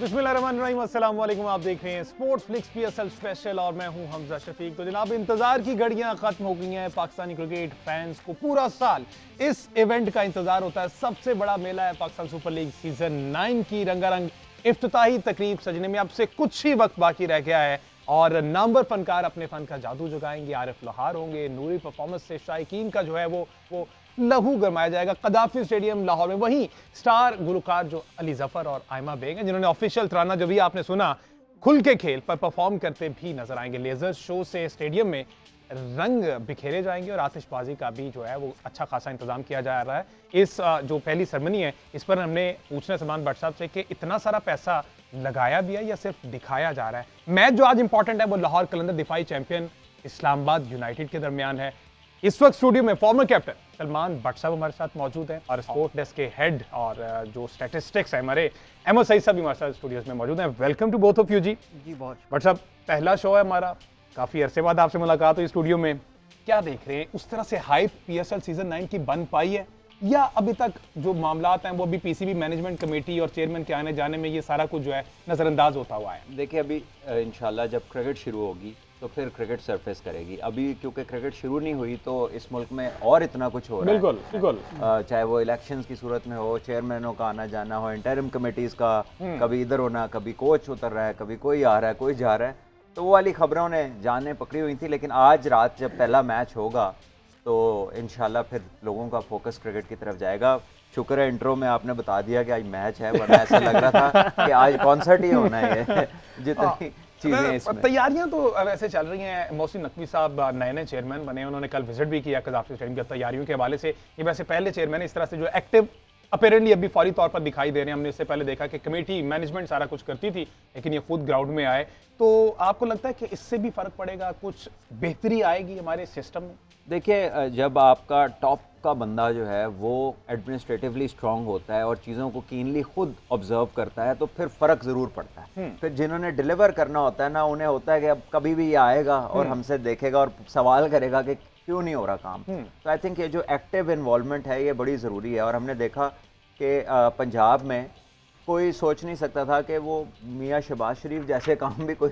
बिस्मिल्लाहिर्रहमानिर्रहीम, अस्सलाम वालेकुम। आप देख रहे हैं स्पोर्ट्स फ्लिक्स पीएसएल स्पेशल और मैं हूं हमजा शफीक। तो जनाब, इंतजार की घड़ियां खत्म हो गई हैं। पाकिस्तानी क्रिकेट फैंस को पूरा साल इस इवेंट का इंतजार होता है। सबसे बड़ा मेला है पाकिस्तान सुपर लीग सीजन 9 की रंगारंग इफ्तिताही तकरीब सजने में अब से कुछ ही वक्त बाकी रह गया है और नंबर फनकार अपने फन का जादू जगाएंगे। आरिफ लोहार होंगे, नूरी परफॉर्मेंस से शायकीन का जो है वो लहू गरमाया जाएगा कदाफी स्टेडियम लाहौर में। वहीं स्टार गुलकार जो अली जफर और आयमा बेग हैं, जिन्होंने ऑफिशियल तराना जो भी आपने सुना खुल के खेल पर परफॉर्म करते भी नजर आएंगे। लेजर शो से स्टेडियम में रंग बिखेरे जाएंगे और आतिशबाजी का भी जो है वो अच्छा खासा इंतजाम किया जा रहा है। इस जो पहली सेरेमनी है इस पर हमने पूछना सलमान भट्ट साहब से कि इतना सारा पैसा लगाया भी है या सिर्फ दिखाया जा रहा है। मैच जो आज इंपॉर्टेंट है वो लाहौर कलंदर दिफाई चैंपियन इस्लामाबाद यूनाइटेड के दरमियान है। इस वक्त स्टूडियो में फॉर्मर कैप्टन सलमान भट्ट साहब हमारे साथ मौजूद हैं और स्पोर्ट डेस्क के हेड और जो स्टैटिस्टिक्स है हमारे अहमद सईद साहब भी हमारे साथ स्टूडियोज में मौजूद हैं। Welcome to both of you जी। बहुत भट्ट साहब, पहला शो है हमारा, काफी अरसे बाद आपसे मुलाकात हुई स्टूडियो में। क्या देख रहे हैं, उस तरह से हाइप पीएसएल सीजन 9 की बन पाई है या अभी तक जो मामलात हैं वो अभी पीसीबी मैनेजमेंट कमेटी और चेयरमैन के आने जाने में ये सारा कुछ जो है नजरअंदाज होता हुआ है? देखिए, अभी इंशाल्लाह जब क्रिकेट शुरू होगी तो फिर क्रिकेट सरफेस करेगी। अभी क्योंकि क्रिकेट शुरू नहीं हुई तो इस मुल्क में और इतना कुछ हो रहा बिल्कुल, है। बिल्कुल, चाहे वो इलेक्शंस की सूरत में हो, चेयरमैनों का आना जाना हो, इंटरिम कमेटीज का कभी इधर होना, कभी कोच उतर रहा है, कभी कोई आ रहा है, कोई जा रहा है, तो वो वाली खबरों ने जानें पकड़ी हुई थी। लेकिन आज रात जब पहला मैच होगा तो इंशाल्लाह फिर लोगों का फोकस क्रिकेट की तरफ जाएगा। शुक्र है इंट्रो में आपने बता दिया कि आज मैच है, वरना ऐसा लग रहा था कि आज कॉन्सर्ट ही होना है जितनी चीजें इसमें। तैयारियां तो वैसे चल रही हैं। मोहसिन नकवी साहब नए चेयरमैन बने, उन्होंने कल विजिट भी किया कदाफी स्टेडियम की तैयारियों के हवाले से। ये वैसे पहले चेयरमैन इस तरह से जो एक्टिव अपीरेंटली अभी फौरी तौर पर दिखाई दे रहे हैं। हमने इससे पहले देखा कि कमेटी मैनेजमेंट सारा कुछ करती थी लेकिन ये खुद ग्राउंड में आए। तो आपको लगता है कि इससे भी फर्क पड़ेगा, कुछ बेहतरी आएगी हमारे सिस्टम में? देखिए, जब आपका टॉप का बंदा जो है वो एडमिनिस्ट्रेटिवली स्ट्रांग होता है और चीज़ों को कीनली खुद ऑब्जर्व करता है तो फिर फ़र्क ज़रूर पड़ता है। फिर जिन्होंने डिलीवर करना होता है ना, उन्हें होता है कि अब कभी भी ये आएगा और हमसे देखेगा और सवाल करेगा कि क्यों नहीं हो रहा काम। तो आई थिंक ये जो एक्टिव इन्वॉल्वमेंट है ये बड़ी ज़रूरी है। और हमने देखा कि पंजाब में कोई सोच नहीं सकता था कि वो मियाँ शहबाज शरीफ जैसे काम भी कोई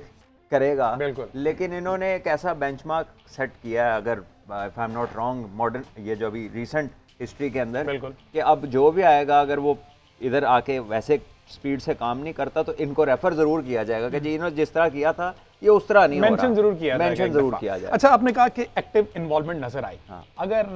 करेगा, लेकिन इन्होंने एक ऐसा बेंचमार्क सेट किया है, अगर if I am not wrong, modern ये जो अभी रिसेंट हिस्ट्री के अंदर, कि अब जो भी आएगा अगर वो इधर आके वैसे स्पीड से काम नहीं करता तो इनको रेफर जरूर किया जाएगा कि जी इन्होंने जिस तरह किया था ये उस तरह नहीं हो रहा, मेंशन जरूर किया जाएगा। अच्छा, आपने कहा कि एक्टिव इन्वॉल्वमेंट नजर आई। अगर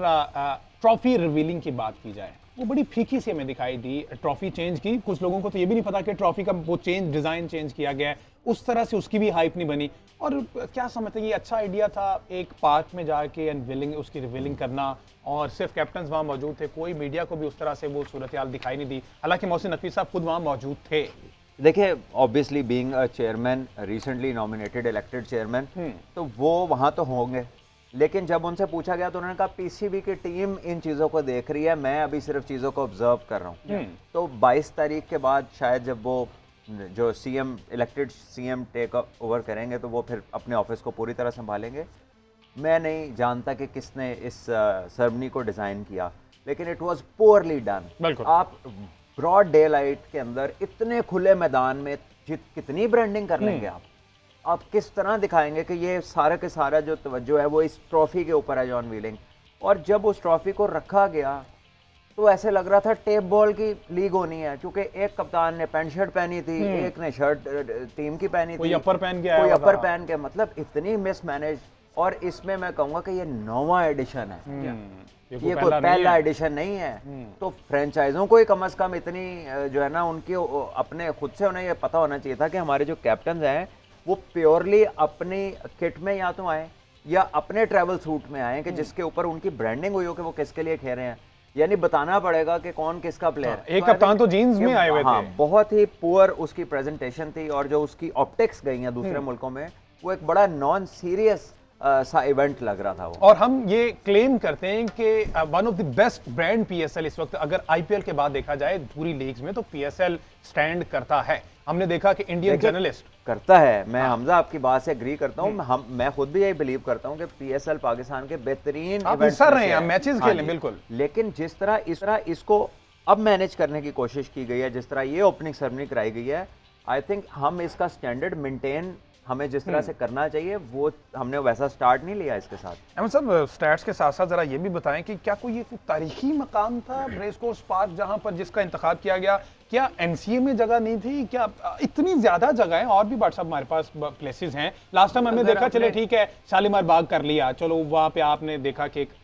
ट्रॉफी रिवीलिंग की बात की जाए, वो बड़ी फीकी सी हमें दिखाई दी ट्रॉफी चेंज की। कुछ लोगों को तो ये भी नहीं पता कि ट्रॉफी का वो डिजाइन चेंज किया गया है, उस तरह से उसकी भी हाइप नहीं बनी। और क्या समझते हैं, ये अच्छा आइडिया था एक पार्क में जाके अनवीलिंग उसकी रिवीलिंग करना और सिर्फ कैप्टन वहां मौजूद थे, कोई मीडिया को भी उस तरह से वो सूरत हाल दिखाई नहीं दी, हालांकि मोहसिन नकवी साहब खुद वहां मौजूद थे। देखिए, obviously being a chairman, recently nominated elected chairman, तो वो वहां तो होंगे, लेकिन जब उनसे पूछा गया तो उन्होंने कहा पीसीबी की टीम इन चीज़ों को देख रही है, मैं अभी सिर्फ चीज़ों को ऑब्जर्व कर रहा हूँ। तो 22 तारीख के बाद शायद जब वो जो CM elected CM take over करेंगे तो वो फिर अपने ऑफिस को पूरी तरह संभालेंगे। मैं नहीं जानता कि किसने इस सेरेमनी को डिज़ाइन किया, लेकिन इट वाज पुअरली डन। आप ब्रॉड डे लाइट के अंदर इतने खुले मैदान में कितनी ब्रांडिंग कर लेंगे आप किस तरह दिखाएंगे कि ये सारा के सारा जो तवज्जो है वो इस ट्रॉफी के ऊपर है, जॉन व्हीलिंग। और जब उस ट्रॉफी को रखा गया तो ऐसे लग रहा था टेप बॉल की लीग होनी है, क्योंकि एक कप्तान ने पैंट शर्ट पहनी थी, एक ने शर्ट टीम की पहनी थी, कोई अपर पहन के, मतलब इतनी मिसमैनेज। और इसमें मैं कहूँगा कि ये 9वां एडिशन है, ये कोई पहला एडिशन नहीं है। तो फ्रेंचाइजों को ही कम से कम इतनी जो है ना, उनकी अपने खुद से उन्हें ये पता होना चाहिए था कि हमारे जो कैप्टन हैं वो प्योरली अपनी किट में या तो आए या अपने ट्रैवल सूट में आए कि जिसके ऊपर उनकी ब्रांडिंग हुई हो कि वो किसके लिए खेल रहे हैं। यानी बताना पड़ेगा कि कौन किसका प्लेयर है। एक कप्तान तो जीन्स में आए हुए थे। बहुत ही पुअर उसकी प्रेजेंटेशन थी और जो उसकी ऑप्टिक्स गई हैं दूसरे मुल्कों में, वो एक बड़ा नॉन सीरियस सा इवेंट लग रहा था वो। और हम ये क्लेम करते हैं कि one of the best brand PSL इस वक्त, अगर आईपीएल के बाद देखा जाए पूरी लीग्स में, तो पीएसएल स्टैंड करता है। हमने देखा कि इंडियन जर्नलिस्ट करता है। मैं हमजा आपकी बात से एग्री करता हूं। मैं खुद भी यही बिलीव करता हूं कि पीएसएल पाकिस्तान के बेहतरीन इवेंट्स रहे हैं, मैचेस खेलें बिल्कुल। लेकिन जिस तरह इसको अब मैनेज करने की कोशिश की गई है, जिस तरह ये ओपनिंग सेरेमनी कराई गई है, आई थिंक हम इसका स्टैंडर्ड मेंटेन हमें जिस तरह से करना चाहिए वो हमने वैसा स्टार्ट नहीं लिया इसके साथ। अहमद साहब, स्टैट्स के साथ साथ जरा ये भी बताएं कि क्या कोई ये तारीखी मकाम था रेस कोर्स पार्क जहां पर जिसका इंतखाब किया गया? क्या एनसीए में जगह नहीं थी? क्या इतनी ज्यादा जगह है? और भी भाट साहब हमारे पास प्लेसेस हैं। लास्ट टाइम हमने देखा, चले ठीक है शालीमार बाग कर लिया, चलो वहां पे आपने देखा कि एक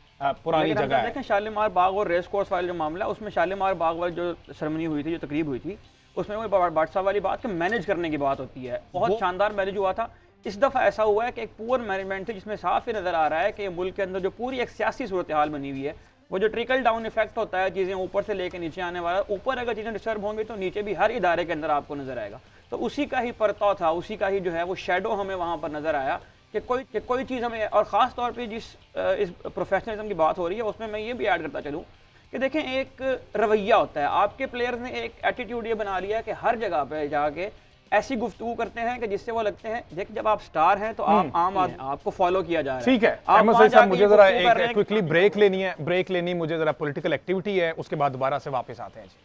पुरानी जगह है। देखें शालीमार बाग और रेस कोर्स वाला जो मामला है, उसमें शालीमार बाग वाली जो सेरेमनी हुई थी, जो तकरीब हुई थी, उसमें वो भाट साहब वाली बात कि मैनेज करने की बात होती है। बहुत शानदार मैनेज हुआ था। इस दफ़ा ऐसा हुआ है कि एक पुअर मैनेजमेंट थी, जिसमें साफ ही नज़र आ रहा है कि मुल्क के अंदर जो पूरी एक सियासी सूरत हाल बनी हुई है, वो जो ट्रिकल डाउन इफेक्ट होता है, चीज़ें ऊपर से लेकर नीचे आने वाला, ऊपर अगर चीज़ें डिस्टर्ब होंगी तो नीचे भी हर इदारे के अंदर आपको नजर आएगा। तो उसी का ही परताव था, उसी का ही जो है वो शेडो हमें वहाँ पर नजर आया कि कोई चीज़ हमें, और ख़ास तौर पर जिस इस प्रोफेशनलिज्म की बात हो रही है उसमें मैं ये भी ऐड करता चलूँ कि देखें एक रवैया होता है, आपके प्लेयर्स ने एक एटीट्यूड ये बना लिया कि हर जगह पे जाके ऐसी गुफ्तगू करते हैं कि जिससे वो लगते हैं, देखिए जब आप स्टार हैं तो आप आम आदमी, आपको फॉलो किया जा रहा है। ठीक है अहमद सईद साहब, मुझे जरा एक क्विकली ब्रेक लेनी है, मुझे जरा पॉलिटिकल एक्टिविटी है, उसके बाद दोबारा से वापस आते हैं जी।